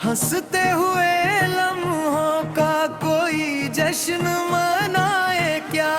हंसते हुए लम्हों का कोई जश्न मनाए क्या।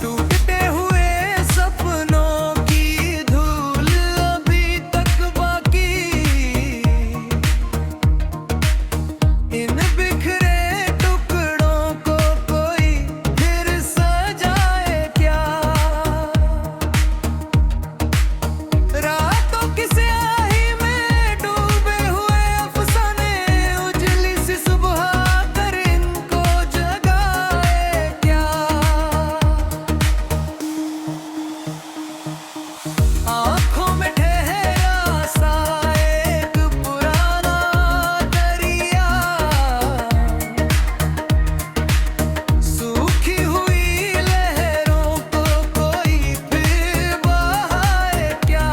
टूटते हुए सपनों की धूल अभी तक बाकी, इन बिखरे टुकड़ों को कोई फिर सजाए क्या। रातों की स्याही में डूबे हुए अफसाने उजली सी सुबह कर इनको जगाए क्या। आँखों में ठहरा सा एक पुराना दरिया, सूखी हुई लहरों को कोई फिर बहाए क्या।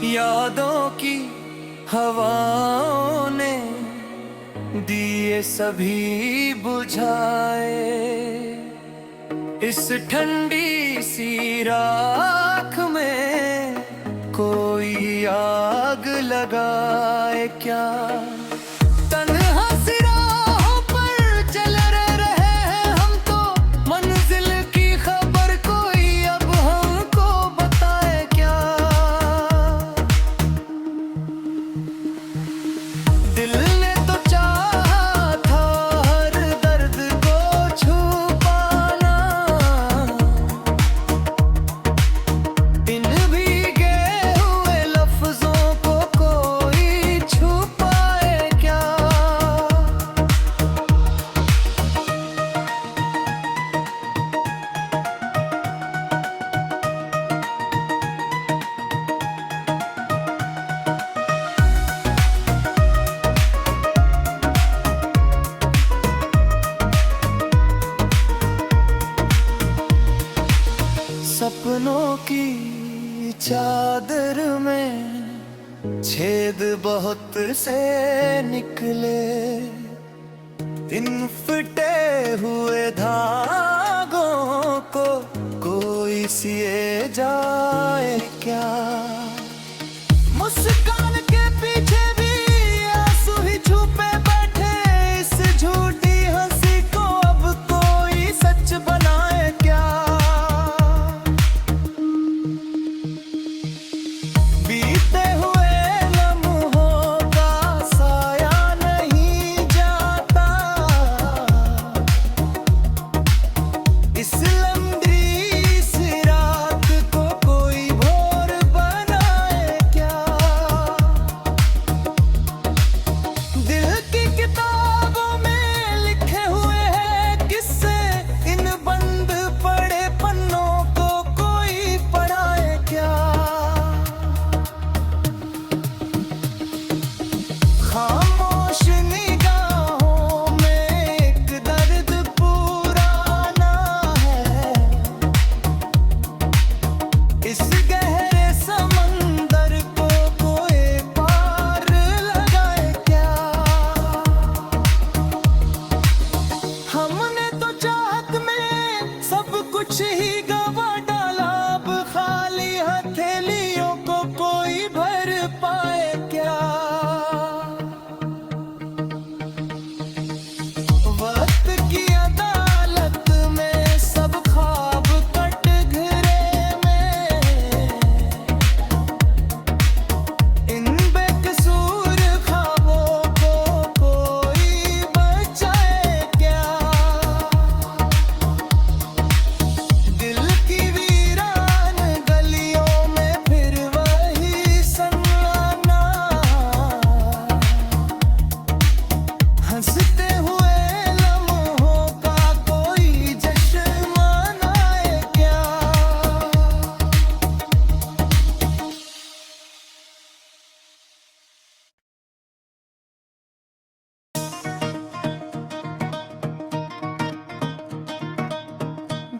यादों की हवाओं ने दिए सभी बुझाए, इस ठंडी सी राख में कोई आग लगाए क्या। तन्हा सी राहों पर चल रहे हैं हम तो, मंजिल की खबर कोई अब हमको बताए क्या। दिल ने तो चाहा था हर दर्द को छुपाना, इन भीगे हुए लफ्जों को कोई छुपाए क्या। सपनों की चादर में छेद बहुत से निकले, इन फटे हुए धागों को कोई सिए जाए क्या। मुस्कान के पीछे भी आंसू ही छुपे बैठे, इस झूठी हंसी को अब कोई सच बनाए क्या। बीते हुए लम्हों का साया नहीं जाता, इस लंबी सी रात को कोई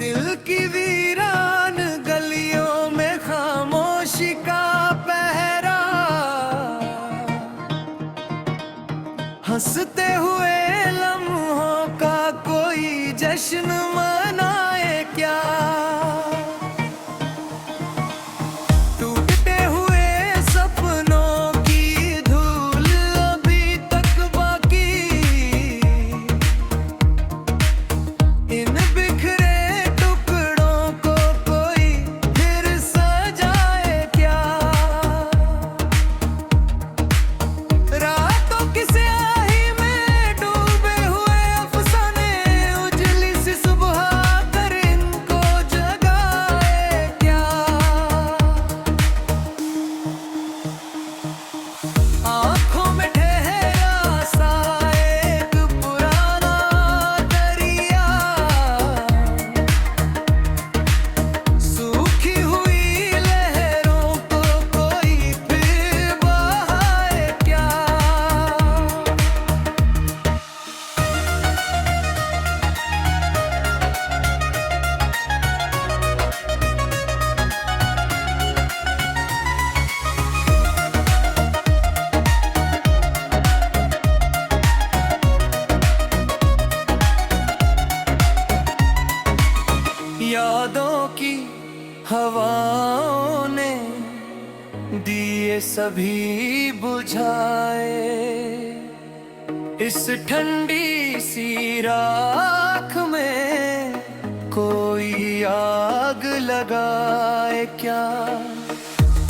दिल की वीरान गलियों में खामोशी का पहरा, हंसते हुए लम्हों का कोई जश्न मनाए क्या। टूटते हुए सपनों की धूल अभी तक बाकी, इन बिखरे टुकड़ों को कोई फिर सजाए क्या। रातों की स्याही में डूबे हुए अफसाने, उजली सी सुबह कर इनको जगाए क्या। आँखों में ठहरा सा एक पुराना दरिया, सूखी हुई लहरों को कोई फिर बहाए क्या। यादों की हवाओं ने दिए सभी बुझाए, इस ठंडी सी राख में कोई आग लगाए क्या।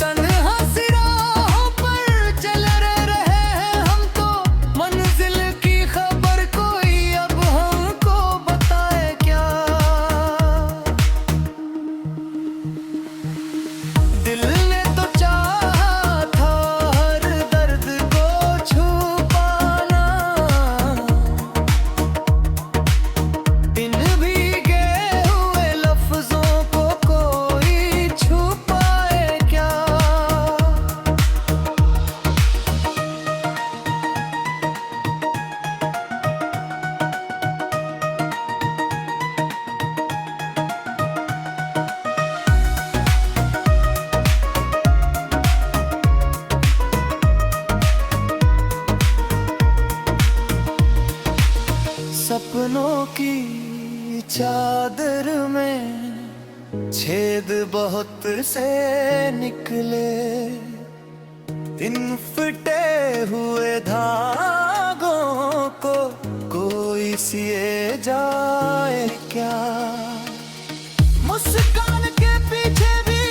तन्हा सी राहों पर चल रहे हैं हम तो, मंजिल की खबर कोई अब हमको बताए क्या। दिल ने तो चाहा था हर दर्द को छुपाना, इन भीगे हुए लफ्जों को कोई छुपाए क्या। सपनों की चादर में छेद बहुत से निकले, इन फटे हुए धागों को कोई सिए जाए क्या। मुस्कान के पीछे भी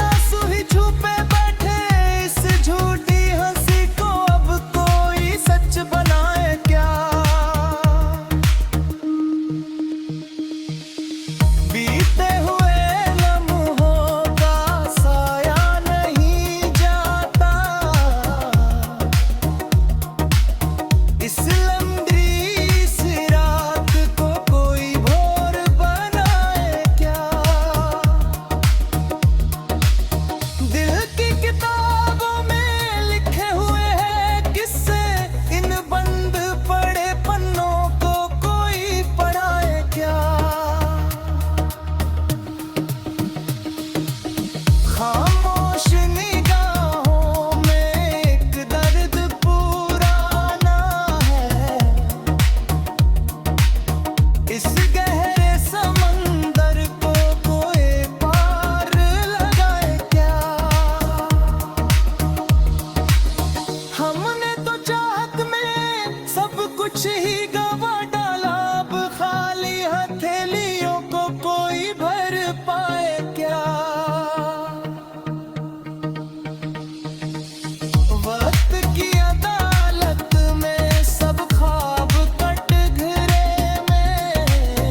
आंसू ही छुपे बैठे, इस झूठी हंसी को अब कोई सच बनाए क्या। बीते हुए लम्हों का साया नहीं जाता, इस लंबी सी रात को कोई भोर बनाए क्या। दिल की किताबों में लिखे हुए हैं किस्से, इन बंद पड़े पन्नों को कोई पढ़ाए क्या। खामोश निगाहों में एक दर्द पुराना है, इस गहरे समंदर को कोई पार लगाए क्या। हमने तो चाहत में सब कुछ ही गवा डाला, अब खाली हथेलियों को कोई भर पाए क्या। वक्त की अदालत में सब ख्वाब कट घरे में,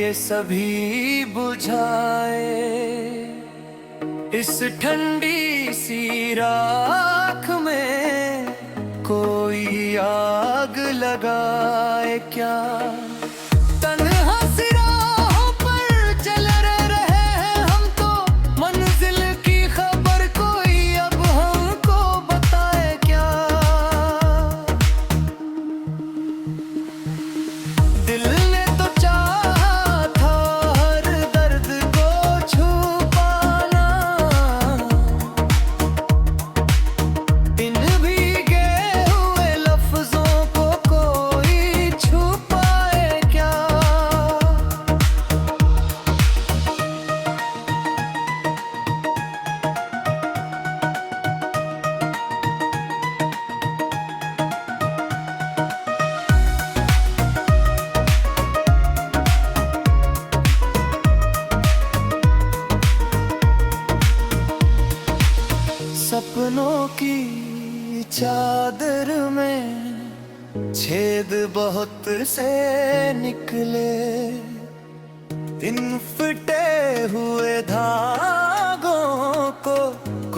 दिए सभी बुझाए। इस ठंडी सी राख में कोई आग लगाए क्या। तन्हा सी राहों पर चल रहे हैं हम तो, मंजिल की खबर कोई अब हमको बताए क्या। दिल ने तो चाहा था हर दर्द को छुपाना, इन भीगे हुए लफ्जों को कोई छुपाए क्या। सपनों की चादर में छेद बहुत से निकले, इन फटे हुए धागों को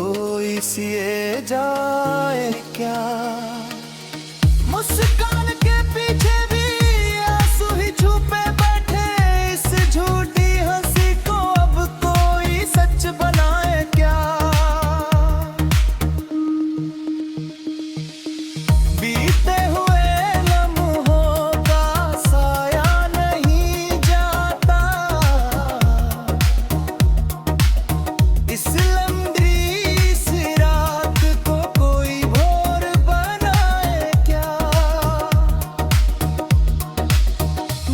कोई सिए जाए क्या। मुस्कान के पीछे भी आंसू ही छुपे बैठे, इस झूठी हंसी को अब कोई सच बनाए क्या। बीते हुए लम्हों का साया नहीं जाता, इस लंबी सी रात को कोई भोर बनाए क्या।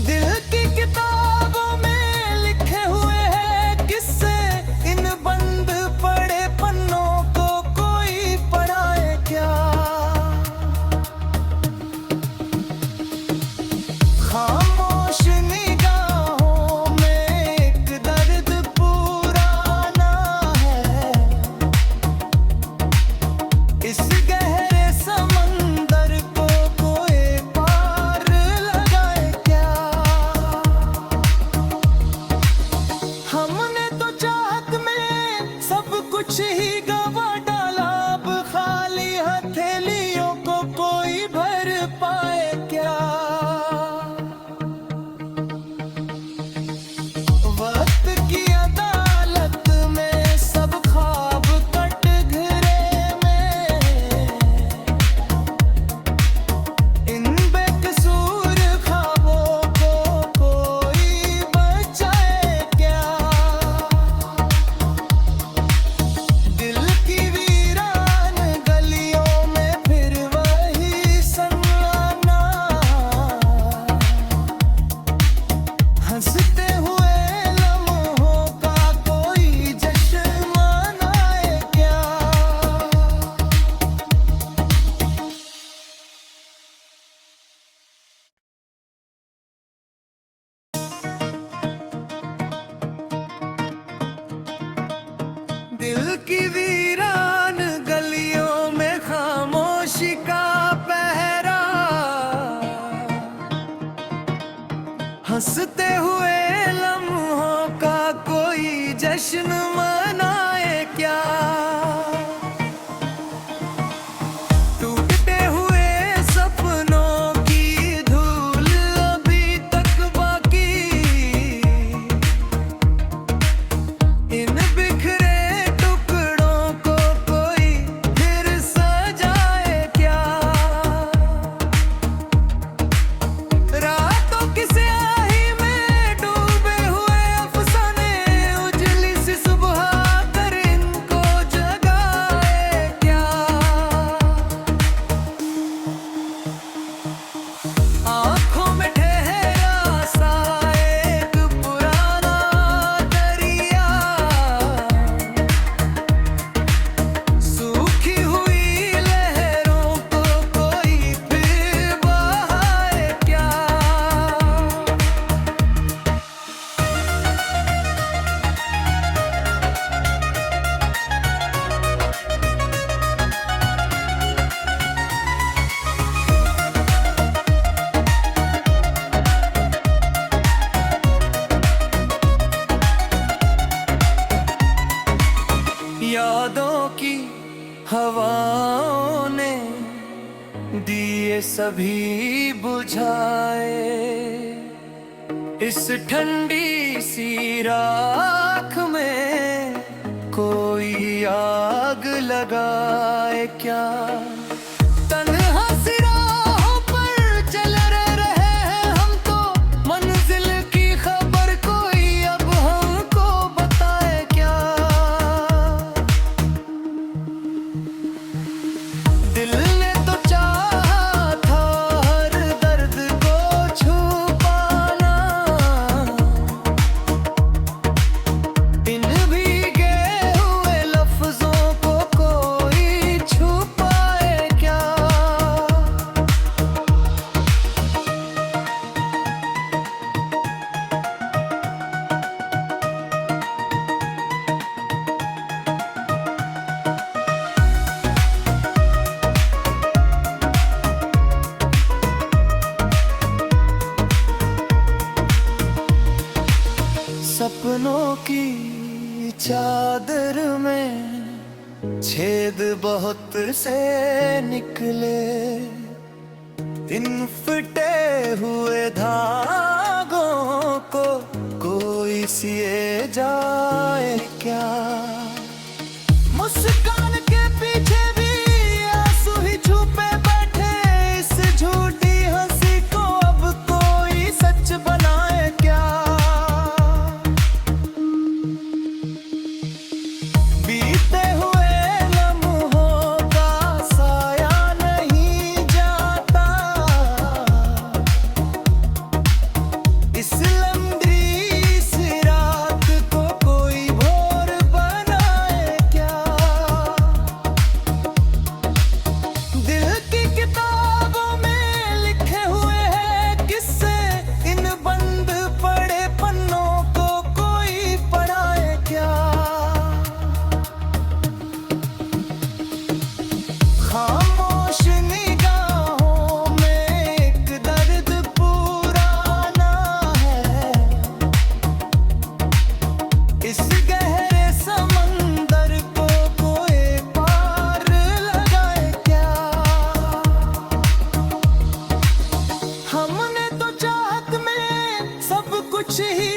दिल की किताबों में लिखे हुए हैं किस्से, इन बंद पड़े पन्नों को कोई पढ़ाए क्या। खामोश निगाहों में एक दर्द पुराना है, इस गहरे समंदर को कोई पार लगाए क्या। हमने तो चाहत में सब कुछ ही गवा डाला, अब खाली हथेलियों को कोई भर पाए क्या। वक्त की अदालत में सब ख्वाब कटघरे में, इन बेकसूर ख्वाबों को कोई बचाए क्या। दिल की वीरान गलियों में फिर वही सन्नाटा, हंसते हुए लम्हों का कोई जश्न मनाए क्या। दिल की वीरान गलियों में खामोशी का पहरा, हंसते हुए लम्हों का कोई जश्न मनाए क्या। टूटते हुए सपनों की धूल अभी तक बाकी, इन बिखरे टुकड़ों को कोई फिर सजाए क्या। रातों की स्याही में डूबे हुए अफसाने, उजली सी सुबह हवाओं ने दिए सभी बुझाए, इस ठंडी सी राख में कोई आग लगाए क्या। तन्हा सी राहों पर चल रहे हैं हम तो, मंजिल की खबर कोई अब हमको बताए क्या। दिल ने तो चाहा था हर दर्द को छुपाना, इन भीगे हुए लफ्जों को कोई छुपाए क्या। सपनों की चादर में छेद बहुत से निकले, इन फटे हुए धागों को कोई सिए जाए क्या। मुस्कान के पीछे भी आंसू ही छुपे बैठे, इस झूठी हंसी को अब कोई सच बनाए क्या। बीते हुए लम्हों का साया नहीं जाता, इस लंबी सी रात को कोई भोर बनाए क्या। दिल की किताबों में लिखे हुए हैं किस्से, इन बंद पड़े पन्नों को कोई पढ़ाए क्या। खामोश निगाहों में एक दर्द पुराना है, इस गहरे समंदर को कोई पार लगाए क्या। हमने तो चाहत में सब कुछ ही